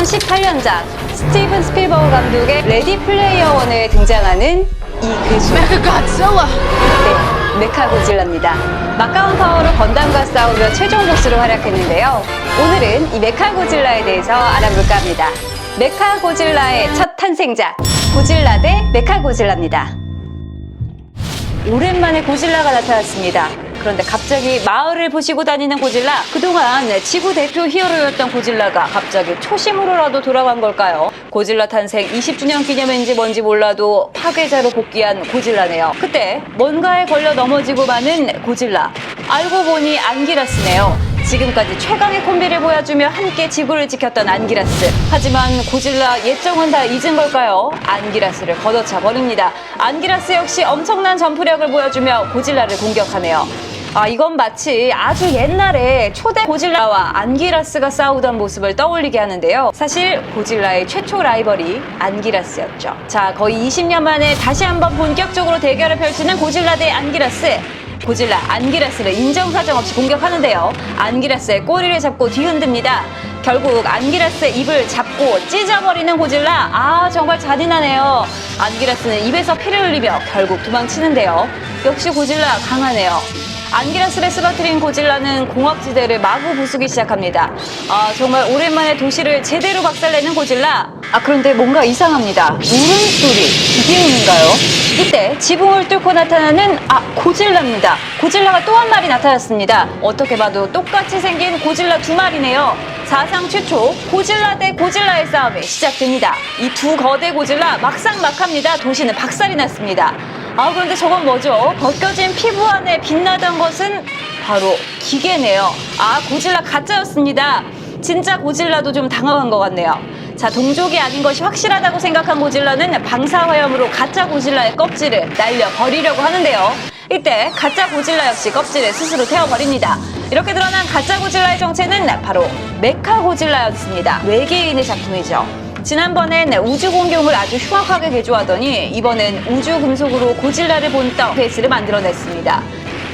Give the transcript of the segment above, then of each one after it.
2018년작 스티븐 스필버그 감독의 레디 플레이어 원에 등장하는 이 괴수. Mechagodzilla! 네, 메카고질라입니다. 막강한 파워로 건담과 싸우며 최종 보스로 활약했는데요. 오늘은 이 메카고질라에 대해서 알아볼까 합니다. 메카고질라의 첫 탄생작, 고질라 대 메카고질라입니다. 오랜만에 고질라가 나타났습니다. 그런데 갑자기 마을을 부시고 다니는 고질라, 그동안 지구 대표 히어로였던 고질라가 갑자기 초심으로라도 돌아간 걸까요? 고질라 탄생 20주년 기념인지 뭔지 몰라도 파괴자로 복귀한 고질라네요. 그때 뭔가에 걸려 넘어지고 마는 고질라, 알고 보니 안기라스네요. 지금까지 최강의 콤비를 보여주며 함께 지구를 지켰던 안기라스. 하지만 고질라 옛정은 다 잊은 걸까요? 안기라스를 걷어차 버립니다. 안기라스 역시 엄청난 점프력을 보여주며 고질라를 공격하네요. 이건 마치 아주 옛날에 초대 고질라와 안기라스가 싸우던 모습을 떠올리게 하는데요. 사실 고질라의 최초 라이벌이 안기라스였죠. 자, 거의 20년 만에 다시 한번 본격적으로 대결을 펼치는 고질라 대 안기라스. 고질라, 안기라스를 인정사정 없이 공격하는데요. 안기라스의 꼬리를 잡고 뒤흔듭니다. 결국 안기라스의 입을 잡고 찢어버리는 고질라. 정말 잔인하네요. 안기라스는 입에서 피를 흘리며 결국 도망치는데요. 역시 고질라 강하네요. 안기라스를 쓰러뜨린 고질라는 공업지대를 마구 부수기 시작합니다. 정말 오랜만에 도시를 제대로 박살내는 고질라. 그런데 뭔가 이상합니다. 울음소리, 기계음인가요? 이때 지붕을 뚫고 나타나는 고질라입니다. 고질라가 또 한 마리 나타났습니다. 어떻게 봐도 똑같이 생긴 고질라 두 마리네요. 사상 최초 고질라 대 고질라의 싸움이 시작됩니다. 이 두 거대 고질라 막상막합니다. 도시는 박살이 났습니다. 그런데 저건 뭐죠? 벗겨진 피부 안에 빛나던 것은 바로 기계네요. 고질라 가짜였습니다. 진짜 고질라도 좀 당황한 것 같네요. 자, 동족이 아닌 것이 확실하다고 생각한 고질라는 방사화염으로 가짜 고질라의 껍질을 날려버리려고 하는데요. 이때 가짜 고질라 역시 껍질을 스스로 태워버립니다. 이렇게 드러난 가짜 고질라의 정체는 바로 메카고질라였습니다. 외계인의 작품이죠. 지난번엔 우주 공룡을 아주 흉악하게 개조하더니 이번엔 우주 금속으로 고질라를 본떠 베이스를 만들어냈습니다.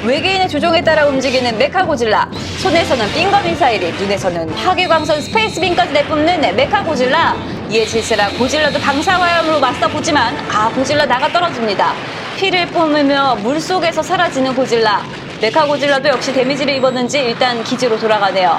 외계인의 조종에 따라 움직이는 메카고질라, 손에서는 빙거 미사일이, 눈에서는 파괴광선 스페이스빔까지 내뿜는 메카고질라. 이에 질세라 고질라도 방사화염으로 맞서보지만 고질라 나가 떨어집니다. 피를 뿜으며 물속에서 사라지는 고질라. 메카고질라도 역시 데미지를 입었는지 일단 기지로 돌아가네요.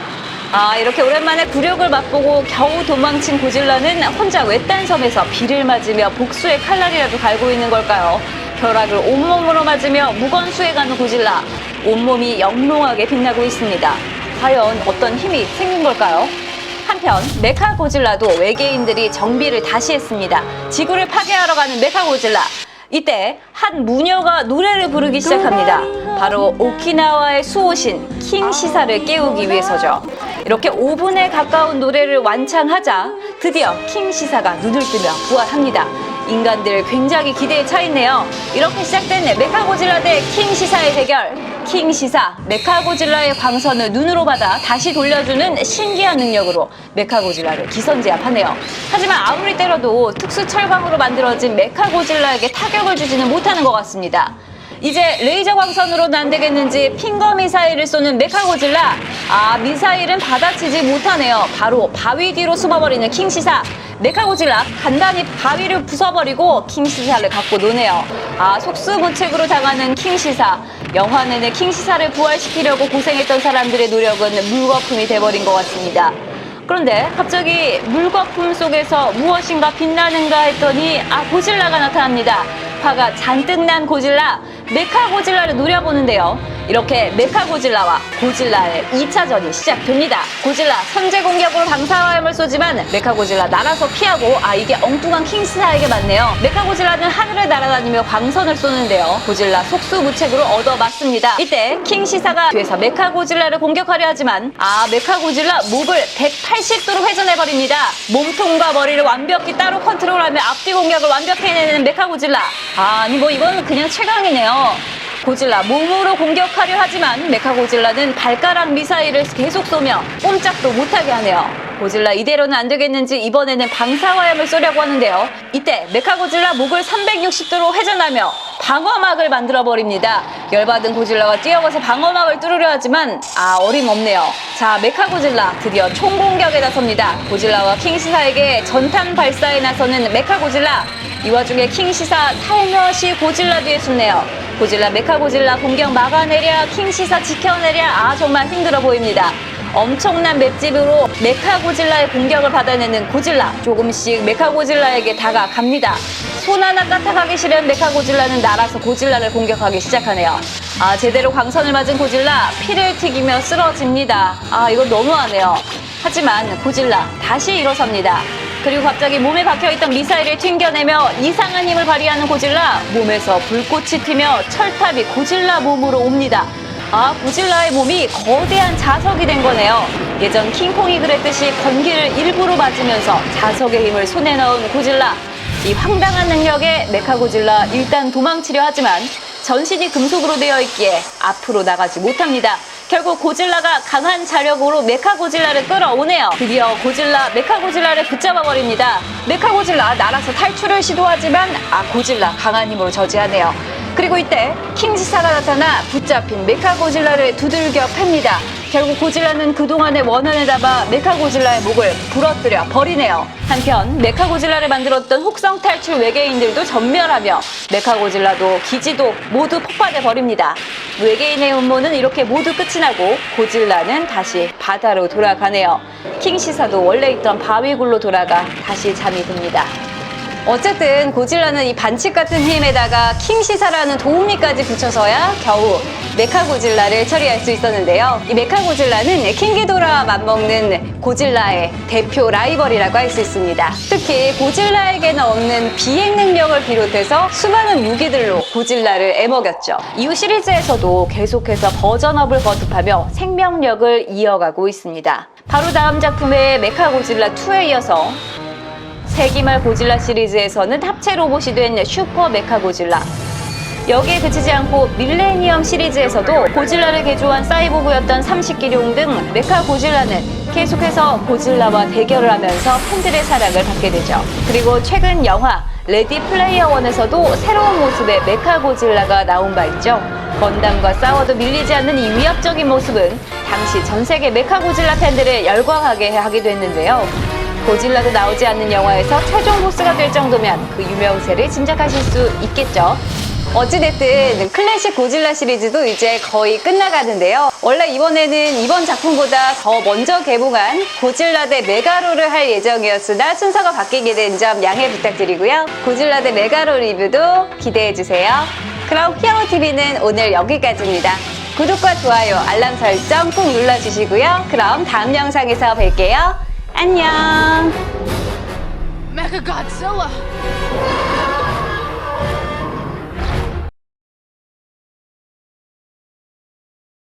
이렇게 오랜만에 굴욕을 맛보고 겨우 도망친 고질라는 혼자 외딴 섬에서 비를 맞으며 복수의 칼날이라도 갈고 있는 걸까요? 벼락을 온몸으로 맞으며 무건수해가는 고질라. 온몸이 영롱하게 빛나고 있습니다. 과연 어떤 힘이 생긴 걸까요? 한편 메카고질라도 외계인들이 정비를 다시 했습니다. 지구를 파괴하러 가는 메카고질라. 이때 한 무녀가 노래를 부르기 시작합니다. 바로 오키나와의 수호신 킹시사를 깨우기 위해서죠. 이렇게 5분에 가까운 노래를 완창하자 드디어 킹시사가 눈을 뜨며 부활합니다. 인간들 굉장히 기대에 차 있네요. 이렇게 시작된 메카고질라 대 킹시사의 대결. 킹시사, 메카고질라의 광선을 눈으로 받아 다시 돌려주는 신기한 능력으로 메카고질라를 기선제압하네요. 하지만 아무리 때려도 특수 철광으로 만들어진 메카고질라에게 타격을 주지는 못하는 것 같습니다. 이제 레이저 광선으로는 안 되겠는지 핑거 미사일을 쏘는 메카고질라. 미사일은 받아치지 못하네요. 바로 바위 뒤로 숨어버리는 킹시사. 메카고질라 간단히 바위를 부숴버리고 킹시사를 갖고 노네요. 속수무책으로 당하는 킹시사. 영화 내내 킹시사를 부활시키려고 고생했던 사람들의 노력은 물거품이 돼버린 것 같습니다. 그런데 갑자기 물거품 속에서 무엇인가 빛나는가 했더니 고질라가 나타납니다. 화가 잔뜩 난 고질라, 메카고질라를 노려보는데요. 이렇게 메카고질라와 고질라의 2차전이 시작됩니다. 고질라 선제 공격으로 방사화염을 쏘지만 메카고질라 날아서 피하고 이게 엉뚱한 킹시사에게 맞네요. 메카고질라는 하늘을 날아다니며 광선을 쏘는데요. 고질라 속수무책으로 얻어맞습니다. 이때 킹시사가 뒤에서 메카고질라를 공격하려 하지만 메카고질라 목을 180도로 회전해버립니다. 몸통과 머리를 완벽히 따로 컨트롤하며 앞뒤 공격을 완벽히 해내는 메카고질라. 이건 그냥 최강이네요. 고질라 몸으로 공격하려 하지만 메카고질라는 발가락 미사일을 계속 쏘며 꼼짝도 못하게 하네요. 고질라 이대로는 안 되겠는지 이번에는 방사화염을 쏘려고 하는데요. 이때 메카고질라 목을 360도로 회전하며 방어막을 만들어버립니다. 열받은 고질라가 뛰어가서 방어막을 뚫으려 하지만 어림없네요. 자, 메카고질라 드디어 총공격에 나섭니다. 고질라와 킹시사에게 전탄 발사에 나서는 메카고질라. 이 와중에 킹시사 살며시 고질라 뒤에 숨네요. 고질라 메카고질라 공격 막아내랴, 킹시사 지켜내랴. 정말 힘들어 보입니다. 엄청난 맷집으로 메카고질라의 공격을 받아내는 고질라. 조금씩 메카고질라에게 다가갑니다. 손 하나 까딱하기 싫은 메카고질라는 날아서 고질라를 공격하기 시작하네요. 제대로 광선을 맞은 고질라 피를 튀기며 쓰러집니다. 이거 너무하네요. 하지만 고질라 다시 일어섭니다. 그리고 갑자기 몸에 박혀있던 미사일을 튕겨내며 이상한 힘을 발휘하는 고질라. 몸에서 불꽃이 튀며 철탑이 고질라 몸으로 옵니다. 고질라의 몸이 거대한 자석이 된 거네요. 예전 킹콩이 그랬듯이 건기를 일부러 맞으면서 자석의 힘을 손에 넣은 고질라. 이 황당한 능력에 메카고질라 일단 도망치려 하지만 전신이 금속으로 되어 있기에 앞으로 나가지 못합니다. 결국 고질라가 강한 자력으로 메카고질라를 끌어오네요. 드디어 고질라 메카고질라를 붙잡아버립니다. 메카고질라 날아서 탈출을 시도하지만 고질라 강한 힘으로 저지하네요. 그리고 이때 킹시사가 나타나 붙잡힌 메카고질라를 두들겨 팹니다. 결국 고질라는 그동안의 원한을 담아 메카고질라의 목을 부러뜨려 버리네요. 한편 메카고질라를 만들었던 혹성 탈출 외계인들도 전멸하며 메카고질라도 기지도 모두 폭발해 버립니다. 외계인의 음모는 이렇게 모두 끝이 나고 고질라는 다시 바다로 돌아가네요. 킹시사도 원래 있던 바위굴로 돌아가 다시 잠이 듭니다. 어쨌든 고질라는 이 반칙 같은 힘에다가 킹시사라는 도우미까지 붙여서야 겨우 메카고질라를 처리할 수 있었는데요. 이 메카고질라는 킹기도라와 맞먹는 고질라의 대표 라이벌이라고 할 수 있습니다. 특히 고질라에게는 없는 비행 능력을 비롯해서 수많은 무기들로 고질라를 애먹였죠. 이후 시리즈에서도 계속해서 버전업을 거듭하며 생명력을 이어가고 있습니다. 바로 다음 작품의 메카고질라 2에 이어서 세기말 고질라 시리즈에서는 합체 로봇이 된 슈퍼 메카고질라. 여기에 그치지 않고 밀레니엄 시리즈에서도 고질라를 개조한 사이보그였던 삼식기룡 등 메카고질라는 계속해서 고질라와 대결을 하면서 팬들의 사랑을 받게 되죠. 그리고 최근 영화 레디 플레이어 원에서도 새로운 모습의 메카고질라가 나온 바 있죠. 건담과 싸워도 밀리지 않는 이 위압적인 모습은 당시 전 세계 메카고질라 팬들을 열광하게 하기도 했는데요. 고질라도 나오지 않는 영화에서 최종 보스가 될 정도면 그 유명세를 짐작하실 수 있겠죠. 어찌됐든 클래식 고질라 시리즈도 이제 거의 끝나가는데요. 원래 이번에는 이번 작품보다 더 먼저 개봉한 고질라 대 메가로를 할 예정이었으나 순서가 바뀌게 된 점 양해 부탁드리고요. 고질라 대 메가로 리뷰도 기대해주세요. 그럼 히어로TV는 오늘 여기까지입니다. 구독과 좋아요, 알람 설정 꼭 눌러주시고요. 그럼 다음 영상에서 뵐게요. 안녕. Mechagodzilla!